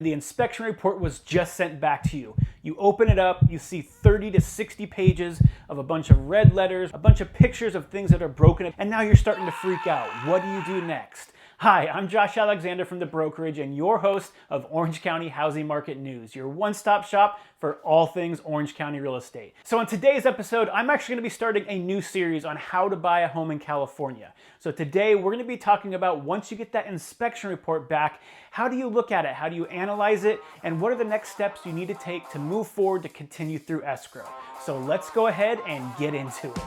The inspection report was just sent back to you. You open it up, you see 30 to 60 pages of a bunch of red letters, a bunch of pictures of things that are broken, and now you're starting to freak out. What do you do next? Hi, I'm Josh Alexander from The Brokerage and your host of Orange County Housing Market News, your one-stop shop for all things Orange County real estate. So in today's episode, I'm actually going to be starting a new series on how to buy a home in California. So today we're going to be talking about once you get that inspection report back, how do you look at it? How do you analyze it? And what are the next steps you need to take to move forward to continue through escrow? So let's go ahead and get into it.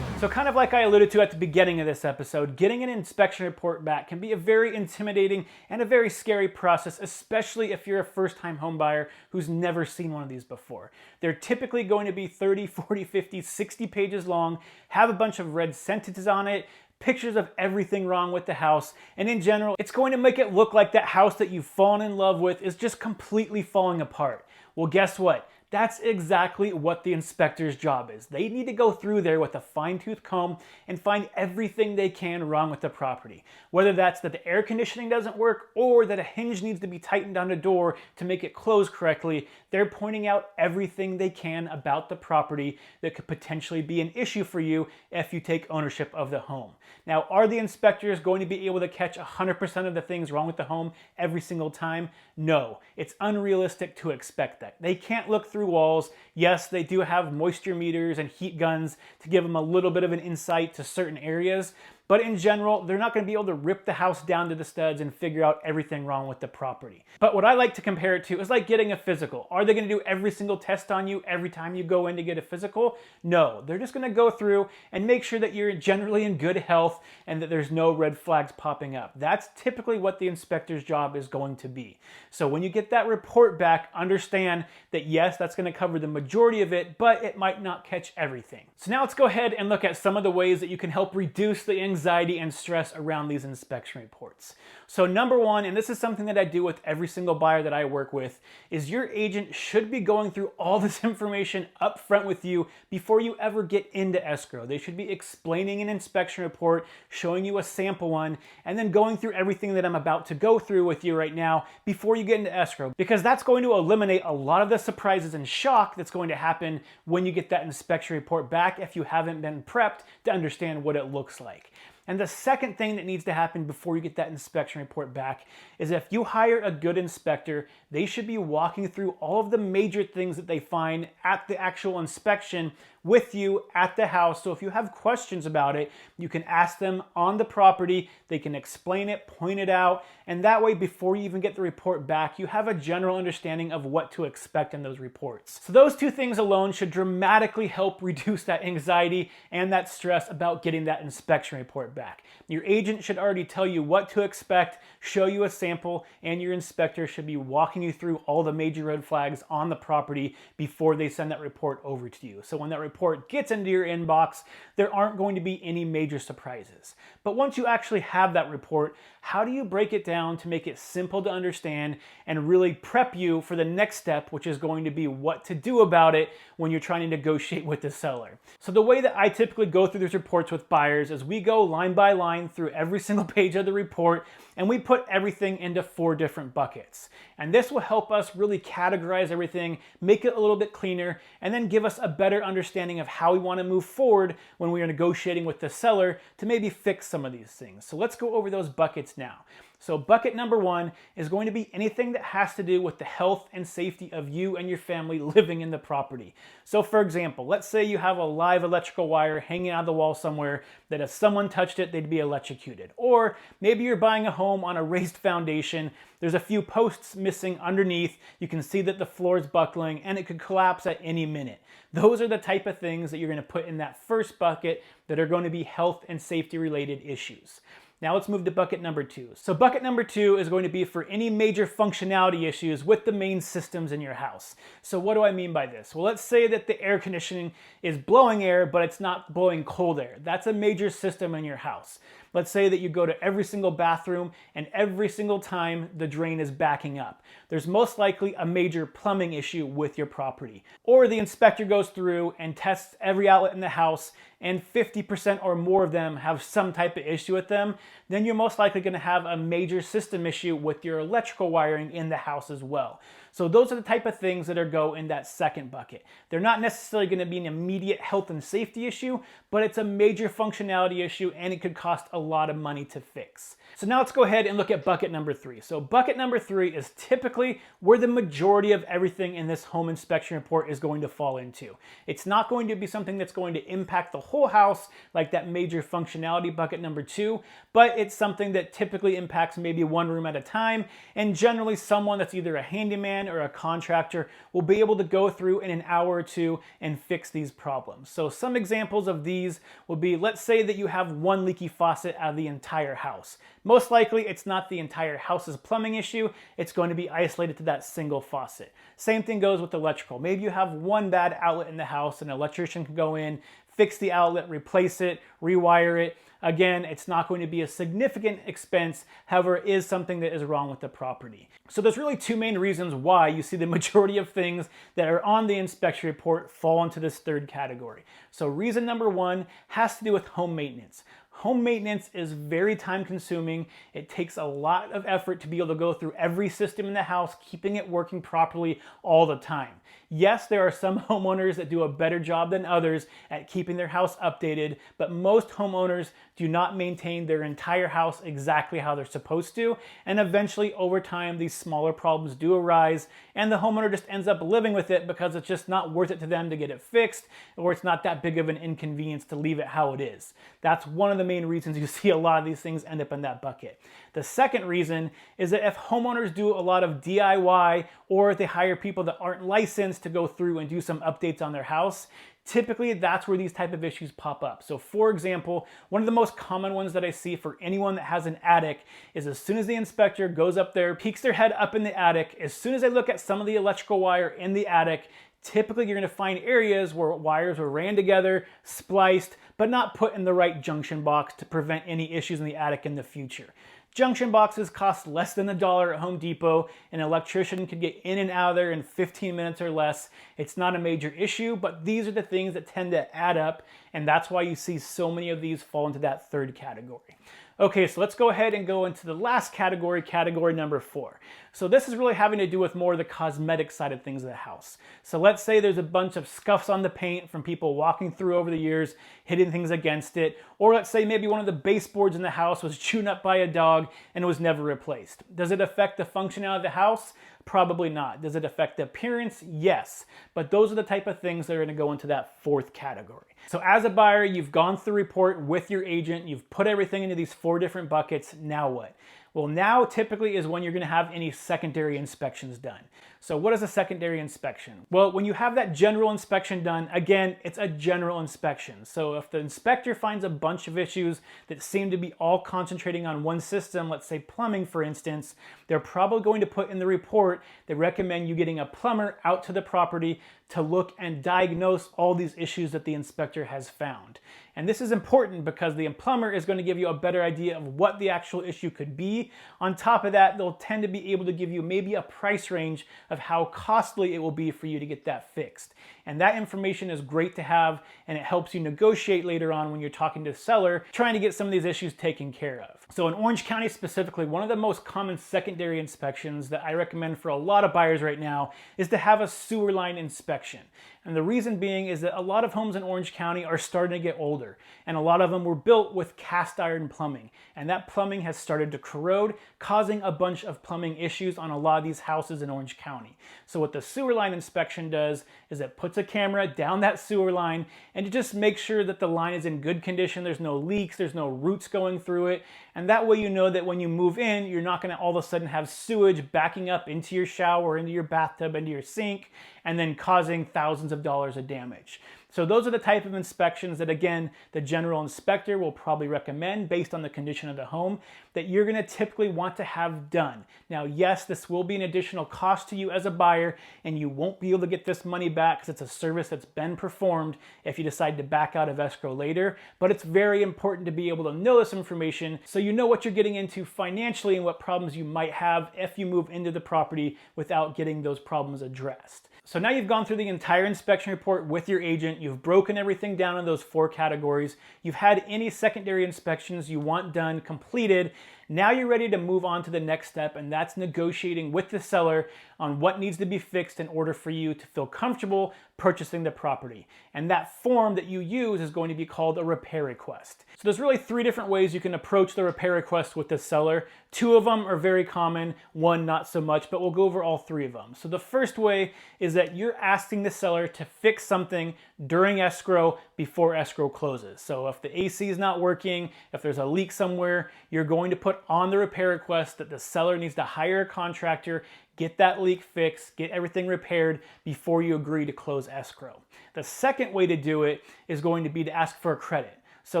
So kind of like I alluded to at the beginning of this episode, getting an inspection report back can be a very intimidating and a very scary process, especially if you're a first-time home buyer who's never seen one of these before. They're typically going to be 30, 40, 50, 60 pages long, have a bunch of red sentences on it, pictures of everything wrong with the house, and in general, it's going to make it look like that house that you've fallen in love with is just completely falling apart. Well, guess what? That's exactly what the inspector's job is. They need to go through there with a fine-tooth comb and find everything they can wrong with the property. Whether that's that the air conditioning doesn't work or that a hinge needs to be tightened on a door to make it close correctly, they're pointing out everything they can about the property that could potentially be an issue for you if you take ownership of the home. Now, are the inspectors going to be able to catch 100% of the things wrong with the home every single time? No, it's unrealistic to expect that. They can't look through walls. Yes, they do have moisture meters and heat guns to give them a little bit of an insight to certain areas, but in general, they're not going to be able to rip the house down to the studs and figure out everything wrong with the property. But what I like to compare it to is like getting a physical. Are they going to do every single test on you every time you go in to get a physical? No, they're just going to go through and make sure that you're generally in good health and that there's no red flags popping up. That's typically what the inspector's job is going to be. So when you get that report back, understand that yes, that's going to cover the majority of it, but it might not catch everything. So now let's go ahead and look at some of the ways that you can help reduce the anxiety and stress around these inspection reports. So number one, and this is something that I do with every single buyer that I work with, is your agent should be going through all this information up front with you before you ever get into escrow. They should be explaining an inspection report, showing you a sample one, and then going through everything that I'm about to go through with you right now before you get into escrow, because that's going to eliminate a lot of the surprises and shock that's going to happen when you get that inspection report back if you haven't been prepped to understand what it looks like. And the second thing that needs to happen before you get that inspection report back is if you hire a good inspector, they should be walking through all of the major things that they find at the actual inspection with you at the house. So if you have questions about it, you can ask them on the property, they can explain it, point it out, and that way before you even get the report back, you have a general understanding of what to expect in those reports. So those two things alone should dramatically help reduce that anxiety and that stress about getting that inspection report back. Your agent should already tell you what to expect, show you a sample, and your inspector should be walking you through all the major red flags on the property before they send that report over to you. So when that report gets into your inbox, there aren't going to be any major surprises. But once you actually have that report, how do you break it down to make it simple to understand and really prep you for the next step, which is going to be what to do about it when you're trying to negotiate with the seller? So the way that I typically go through these reports with buyers is we go line by line through every single page of the report and we put everything into 4 different buckets. And this will help us really categorize everything, make it a little bit cleaner, and then give us a better understanding of how we want to move forward when we are negotiating with the seller to maybe fix some of these things. So let's go over those buckets now. So bucket number 1 is going to be anything that has to do with the health and safety of you and your family living in the property. So for example, let's say you have a live electrical wire hanging out of the wall somewhere that if someone touched it, they'd be electrocuted. Or maybe you're buying a home on a raised foundation. There's a few posts missing underneath. You can see that the floor is buckling and it could collapse at any minute. Those are the type of things that you're going to put in that first bucket that are going to be health and safety related issues. Now let's move to bucket number 2. So bucket number 2 is going to be for any major functionality issues with the main systems in your house. So what do I mean by this? Well, let's say that the air conditioning is blowing air, but it's not blowing cold air. That's a major system in your house. Let's say that you go to every single bathroom and every single time the drain is backing up. There's most likely a major plumbing issue with your property. Or the inspector goes through and tests every outlet in the house and 50% or more of them have some type of issue with them, then you're most likely going to have a major system issue with your electrical wiring in the house as well. So those are the type of things that go in that second bucket. They're not necessarily going to be an immediate health and safety issue, but it's a major functionality issue and it could cost a lot of money to fix. So now let's go ahead and look at bucket number 3. So bucket number 3 is typically where the majority of everything in this home inspection report is going to fall into. It's not going to be something that's going to impact the whole house like that major functionality bucket number 2, but it's something that typically impacts maybe one room at a time, and generally someone that's either a handyman or a contractor will be able to go through in an hour or two and fix these problems. So some examples of these will be, let's say that you have one leaky faucet out of the entire house. Most likely it's not the entire house's plumbing issue, it's going to be isolated to that single faucet. Same thing goes with electrical. Maybe you have one bad outlet in the house, an electrician can go in, fix the outlet, replace it, rewire it. Again, it's not going to be a significant expense, however, it is something that is wrong with the property. So there's really two main reasons why you see the majority of things that are on the inspection report fall into this third category. So reason number 1 has to do with home maintenance. Home maintenance is very time consuming. It takes a lot of effort to be able to go through every system in the house, keeping it working properly all the time. Yes, there are some homeowners that do a better job than others at keeping their house updated, but most homeowners do not maintain their entire house exactly how they're supposed to, and eventually over time these smaller problems do arise and the homeowner just ends up living with it because it's just not worth it to them to get it fixed, or it's not that big of an inconvenience to leave it how it is. That's one of the main reasons you see a lot of these things end up in that bucket. The second reason is that if homeowners do a lot of DIY, or if they hire people that aren't licensed to go through and do some updates on their house, typically that's where these type of issues pop up. So for example, one of the most common ones that I see for anyone that has an attic is as soon as the inspector goes up there, peeks their head up in the attic, as soon as they look at some of the electrical wire in the attic, typically you're going to find areas where wires were ran together, spliced, but not put in the right junction box to prevent any issues in the attic in the future. Junction boxes cost less than $1 at Home Depot. An electrician could get in and out of there in 15 minutes or less. It's not a major issue, but these are the things that tend to add up, and that's why you see so many of these fall into that third category. Okay, so let's go ahead and go into the last category, category number 4. So this is really having to do with more of the cosmetic side of things of the house. So let's say there's a bunch of scuffs on the paint from people walking through over the years, hitting things against it. Or let's say maybe one of the baseboards in the house was chewed up by a dog and was never replaced. Does it affect the functionality of the house? Probably not. Does it affect the appearance? Yes. But those are the type of things that are going to go into that 4th category. So as a buyer, you've gone through the report with your agent, you've put everything into these 4 different buckets. Now what? Well, now typically is when you're going to have any secondary inspections done. So what is a secondary inspection? Well, when you have that general inspection done, again, it's a general inspection. So if the inspector finds a bunch of issues that seem to be all concentrating on one system, let's say plumbing for instance, they're probably going to put in the report they recommend you getting a plumber out to the property to look and diagnose all these issues that the inspector has found. And this is important because the plumber is going to give you a better idea of what the actual issue could be. On top of that, they'll tend to be able to give you maybe a price range of how costly it will be for you to get that fixed. And that information is great to have, and it helps you negotiate later on when you're talking to the seller, trying to get some of these issues taken care of. So in Orange County specifically, one of the most common secondary inspections that I recommend for a lot of buyers right now is to have a sewer line inspection. And the reason being is that a lot of homes in Orange County are starting to get older, and a lot of them were built with cast iron plumbing, and that plumbing has started to corrode, causing a bunch of plumbing issues on a lot of these houses in Orange County. So what the sewer line inspection does is it puts a camera down that sewer line and it just makes sure that the line is in good condition, there's no leaks, there's no roots going through it, and that way you know that when you move in, you're not going to all of a sudden have sewage backing up into your shower, into your bathtub, into your sink, and then causing thousands of dollars of damage. So those are the type of inspections that, again, the general inspector will probably recommend based on the condition of the home that you're going to typically want to have done. Now, yes, this will be an additional cost to you as a buyer, and you won't be able to get this money back because it's a service that's been performed if you decide to back out of escrow later, but it's very important to be able to know this information so you know what you're getting into financially and what problems you might have if you move into the property without getting those problems addressed. So now you've gone through the entire inspection report with your agent, you've broken everything down in those 4 categories, you've had any secondary inspections you want done completed. Now you're ready to move on to the next step, and that's negotiating with the seller on what needs to be fixed in order for you to feel comfortable purchasing the property. And that form that you use is going to be called a repair request. So there's really 3 different ways you can approach the repair request with the seller. 2 of them are very common, 1 not so much, but we'll go over all 3 of them. So the first way is that you're asking the seller to fix something during escrow before escrow closes. So if the AC is not working, if there's a leak somewhere, you're going to put on the repair request that the seller needs to hire a contractor, get that leak fixed, get everything repaired before you agree to close escrow. The second way to do it is going to be to ask for a credit. So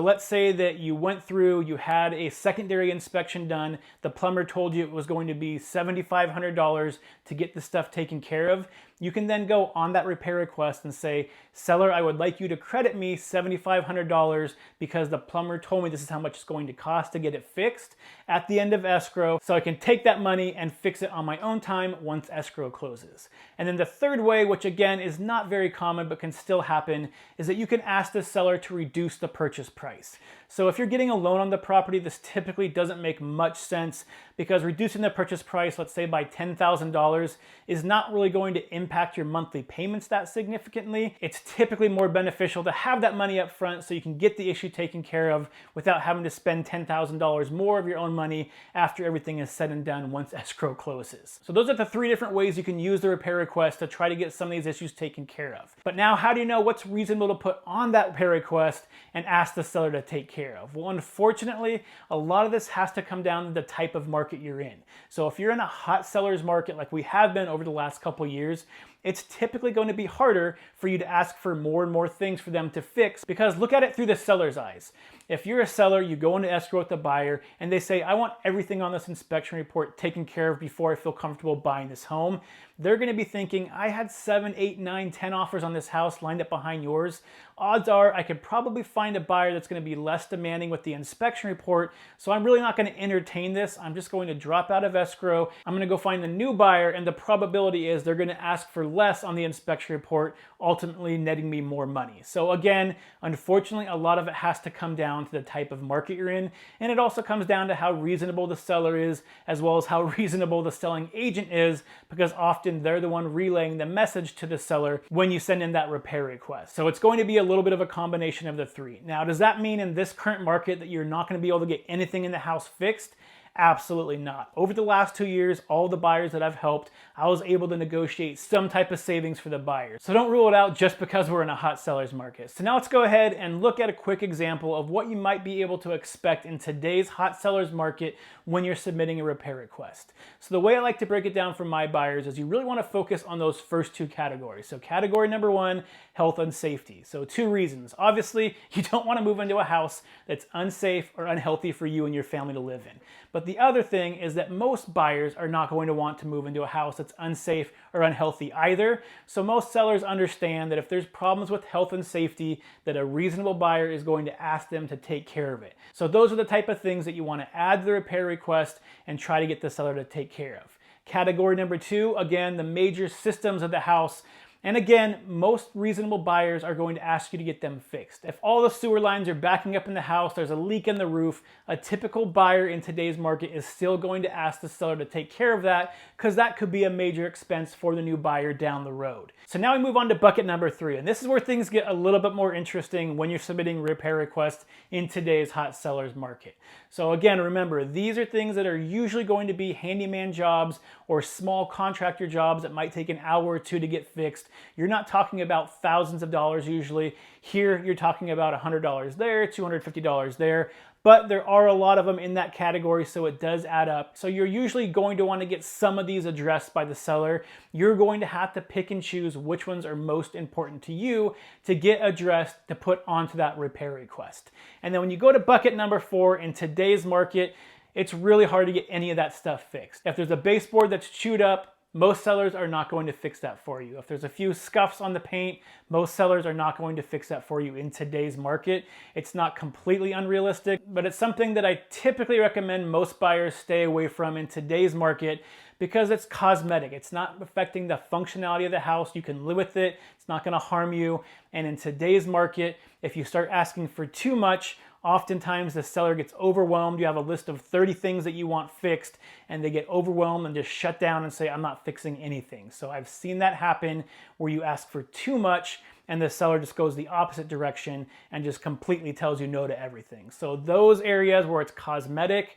let's say that you went through, you had a secondary inspection done, the plumber told you it was going to be $7,500 to get the stuff taken care of. You can then go on that repair request and say, seller, I would like you to credit me $7,500 because the plumber told me this is how much it's going to cost to get it fixed at the end of escrow, so I can take that money and fix it on my own time once escrow closes. And then the third way, which again is not very common but can still happen, is that you can ask the seller to reduce the purchase price. So if you're getting a loan on the property, this typically doesn't make much sense because reducing the purchase price, let's say by $10,000, is not really going to impact your monthly payments that significantly. It's typically more beneficial to have that money up front so you can get the issue taken care of without having to spend $10,000 more of your own money after everything is said and done once escrow closes. So those are the 3 different ways you can use the repair request to try to get some of these issues taken care of. But now, how do you know what's reasonable to put on that repair request and ask the seller to take care of? Well, unfortunately, a lot of this has to come down to the type of market you're in. So if you're in a hot seller's market like we have been over the last couple years, it's typically going to be harder for you to ask for more and more things for them to fix, because look at it through the seller's eyes. If you're a seller, you go into escrow with the buyer and they say, I want everything on this inspection report taken care of before I feel comfortable buying this home. They're going to be thinking, I had 7, 8, 9, 10 offers on this house lined up behind yours. Odds are I could probably find a buyer that's going to be less demanding with the inspection report, so I'm really not going to entertain this. I'm just going to drop out of escrow. I'm going to go find a new buyer, and the probability is they're going to ask for less on the inspection report, ultimately netting me more money. So again, unfortunately, a lot of it has to come down to the type of market you're in, and it also comes down to how reasonable the seller is, as well as how reasonable the selling agent is, because often they're the one relaying the message to the seller when you send in that repair request. So it's going to be a little bit of a combination of the 3. Now, does that mean in this current market that you're not going to be able to get anything in the house fixed? Absolutely not. Over the last 2 years, all the buyers that I've helped, I was able to negotiate some type of savings for the buyers. So don't rule it out just because we're in a hot seller's market. So now let's go ahead and look at a quick example of what you might be able to expect in today's hot seller's market when you're submitting a repair request. So the way I like to break it down for my buyers is you really want to focus on those first 2 categories. So category number 1, health and safety. So 2 reasons. Obviously, you don't want to move into a house that's unsafe or unhealthy for you and your family to live in. But the other thing is that most buyers are not going to want to move into a house that's unsafe or unhealthy either. So most sellers understand that if there's problems with health and safety, that a reasonable buyer is going to ask them to take care of it. So those are the type of things that you want to add to the repair request and try to get the seller to take care of. Category number 2, again, the major systems of the house. And again, most reasonable buyers are going to ask you to get them fixed. If all the sewer lines are backing up in the house, there's a leak in the roof, a typical buyer in today's market is still going to ask the seller to take care of that, because that could be a major expense for the new buyer down the road. So now we move on to bucket number 3, and this is where things get a little bit more interesting when you're submitting repair requests in today's hot seller's market. So again, remember, these are things that are usually going to be handyman jobs or small contractor jobs that might take an hour or 2 to get fixed. You're not talking about thousands of dollars usually. Here, you're talking about $100 there, $250 there. But there are a lot of them in that category, so it does add up. So you're usually going to want to get some of these addressed by the seller. You're going to have to pick and choose which ones are most important to you to get addressed to put onto that repair request. And then when you go to bucket number 4, in today's market, it's really hard to get any of that stuff fixed. If there's a baseboard that's chewed up, most sellers are not going to fix that for you. If there's a few scuffs on the paint, most sellers are not going to fix that for you in today's market. It's not completely unrealistic, but it's something that I typically recommend most buyers stay away from in today's market because it's cosmetic. It's not affecting the functionality of the house. You can live with it. It's not going to harm you. And in today's market, if you start asking for too much, oftentimes the seller gets overwhelmed. You have a list of 30 things that you want fixed and they get overwhelmed and just shut down and say, I'm not fixing anything. So I've seen that happen where you ask for too much and the seller just goes the opposite direction and just completely tells you no to everything. So those areas where it's cosmetic,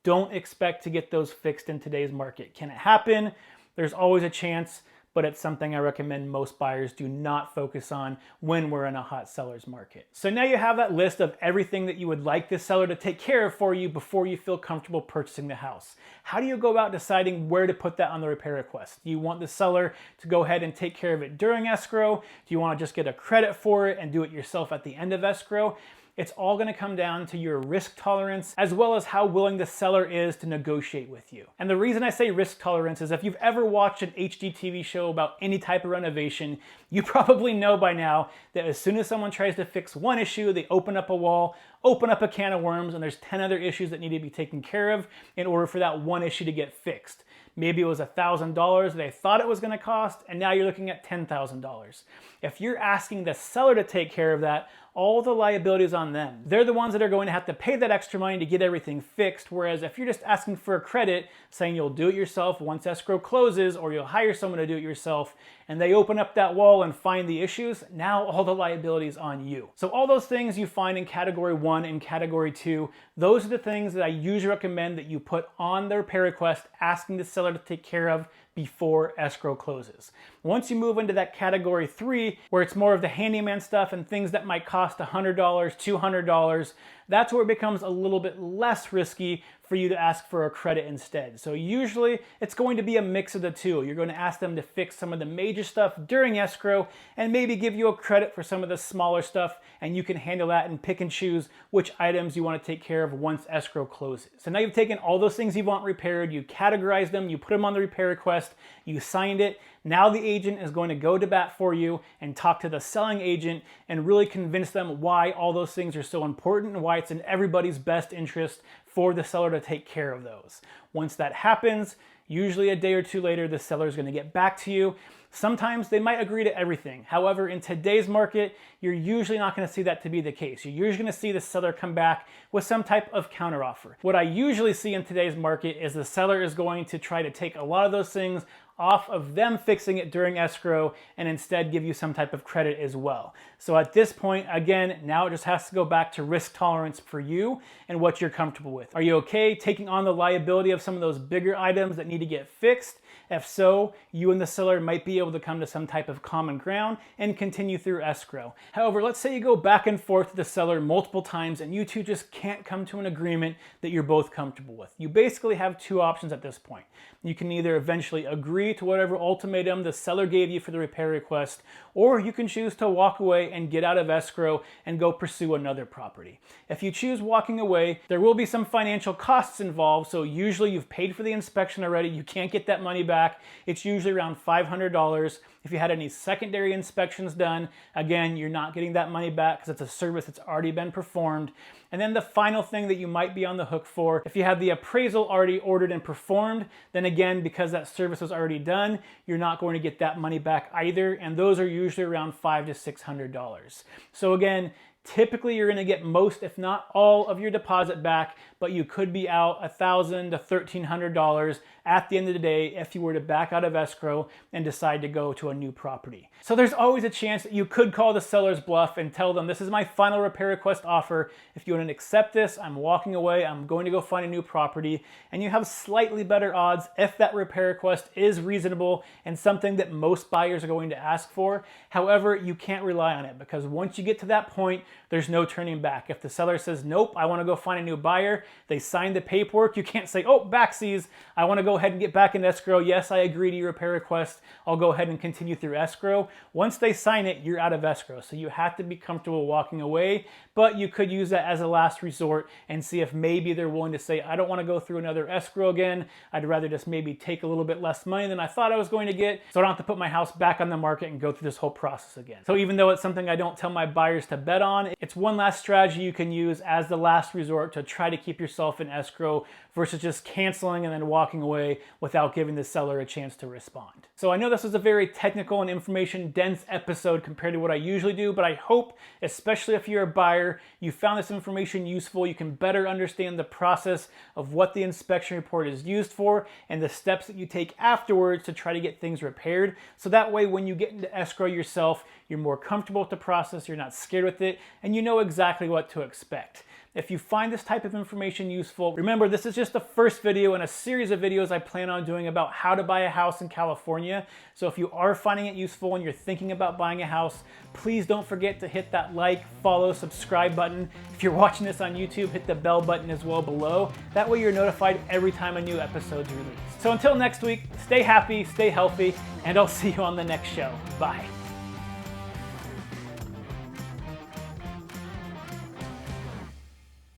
don't expect to get those fixed in today's market. Can it happen? There's always a chance, but it's something I recommend most buyers do not focus on when we're in a hot seller's market. So now you have that list of everything that you would like the seller to take care of for you before you feel comfortable purchasing the house. How do you go about deciding where to put that on the repair request? Do you want the seller to go ahead and take care of it during escrow? Do you want to just get a credit for it and do it yourself at the end of escrow? It's all going to come down to your risk tolerance as well as how willing the seller is to negotiate with you. And the reason I say risk tolerance is if you've ever watched an HGTV show about any type of renovation, you probably know by now that as soon as someone tries to fix one issue, they open up a wall, open up a can of worms, and there's 10 other issues that need to be taken care of in order for that one issue to get fixed. Maybe it was $1,000 they thought it was going to cost, and now you're looking at $10,000. If you're asking the seller to take care of that, all the liability is on them. They're the ones that are going to have to pay that extra money to get everything fixed, whereas if you're just asking for a credit, saying you'll do it yourself once escrow closes, or you'll hire someone to do it yourself, and they open up that wall and find the issues, now all the liability is on you. So all those things you find in category 1 and category 2, those are the things that I usually recommend that you put on the repair request asking the seller to take care of before escrow closes. Once you move into that category 3, where it's more of the handyman stuff and things that might cost $100, $200, that's where it becomes a little bit less risky for you to ask for a credit instead. So usually it's going to be a mix of the two. You're going to ask them to fix some of the major stuff during escrow and maybe give you a credit for some of the smaller stuff, and you can handle that and pick and choose which items you want to take care of once escrow closes. So now you've taken all those things you want repaired, you categorize them, you put them on the repair request, you signed it. Now the agent is going to go to bat for you and talk to the selling agent and really convince them why all those things are so important and why it's in everybody's best interest for the seller to take care of those. Once that happens, usually a day or two later, the seller is going to get back to you. Sometimes they might agree to everything. However, in today's market, you're usually not going to see that to be the case. You're usually going to see the seller come back with some type of counteroffer. What I usually see in today's market is the seller is going to try to take a lot of those things off of them fixing it during escrow and instead give you some type of credit as well. So at this point, again, now it just has to go back to risk tolerance for you and what you're comfortable with. Are you okay taking on the liability of some of those bigger items that need to get fixed? If so, you and the seller might be able to come to some type of common ground and continue through escrow. However, let's say you go back and forth with the seller multiple times and you two just can't come to an agreement that you're both comfortable with. You basically have two options at this point. You can either eventually agree to whatever ultimatum the seller gave you for the repair request, or you can choose to walk away and get out of escrow and go pursue another property. If you choose walking away, there will be some financial costs involved, so usually you've paid for the inspection already, you can't get that money back. It's usually around $500. If you had any secondary inspections done, again, you're not getting that money back because it's a service that's already been performed. And then the final thing that you might be on the hook for, if you have the appraisal already ordered and performed, then again, because that service was already done, you're not going to get that money back either. And those are usually around $500 to $600. So again, typically you're going to get most, if not all, of your deposit back, but you could be out $1,000 to $1,300 at the end of the day if you were to back out of escrow and decide to go to a new property. So there's always a chance that you could call the seller's bluff and tell them, this is my final repair request offer. If you want to accept this, I'm walking away, I'm going to go find a new property, and you have slightly better odds if that repair request is reasonable and something that most buyers are going to ask for. However, you can't rely on it because once you get to that point, there's no turning back. If the seller says, nope, I want to go find a new buyer, they sign the paperwork, you can't say, oh, backsies, I want to go ahead and get back in escrow. Yes, I agree to your repair request. I'll go ahead and continue through escrow. Once they sign it, you're out of escrow. So you have to be comfortable walking away, but you could use that as a last resort and see if maybe they're willing to say, I don't want to go through another escrow again. I'd rather just maybe take a little bit less money than I thought I was going to get, so I don't have to put my house back on the market and go through this whole process again. So even though it's something I don't tell my buyers to bet on, it's one last strategy you can use as the last resort to try to keep yourself in escrow versus just canceling and then walking away without giving the seller a chance to respond. So I know this was a very technical and information dense episode compared to what I usually do, but I hope, especially if you're a buyer, you found this information useful. You can better understand the process of what the inspection report is used for and the steps that you take afterwards to try to get things repaired. So that way, when you get into escrow yourself, you're more comfortable with the process, you're not scared with it, and you know exactly what to expect. If you find this type of information useful, remember this is just the first video in a series of videos I plan on doing about how to buy a house in California. So if you are finding it useful and you're thinking about buying a house, please don't forget to hit that like, follow, subscribe button. If you're watching this on YouTube, hit the bell button as well below. That way you're notified every time a new episode's released. So until next week, stay happy, stay healthy, and I'll see you on the next show. Bye.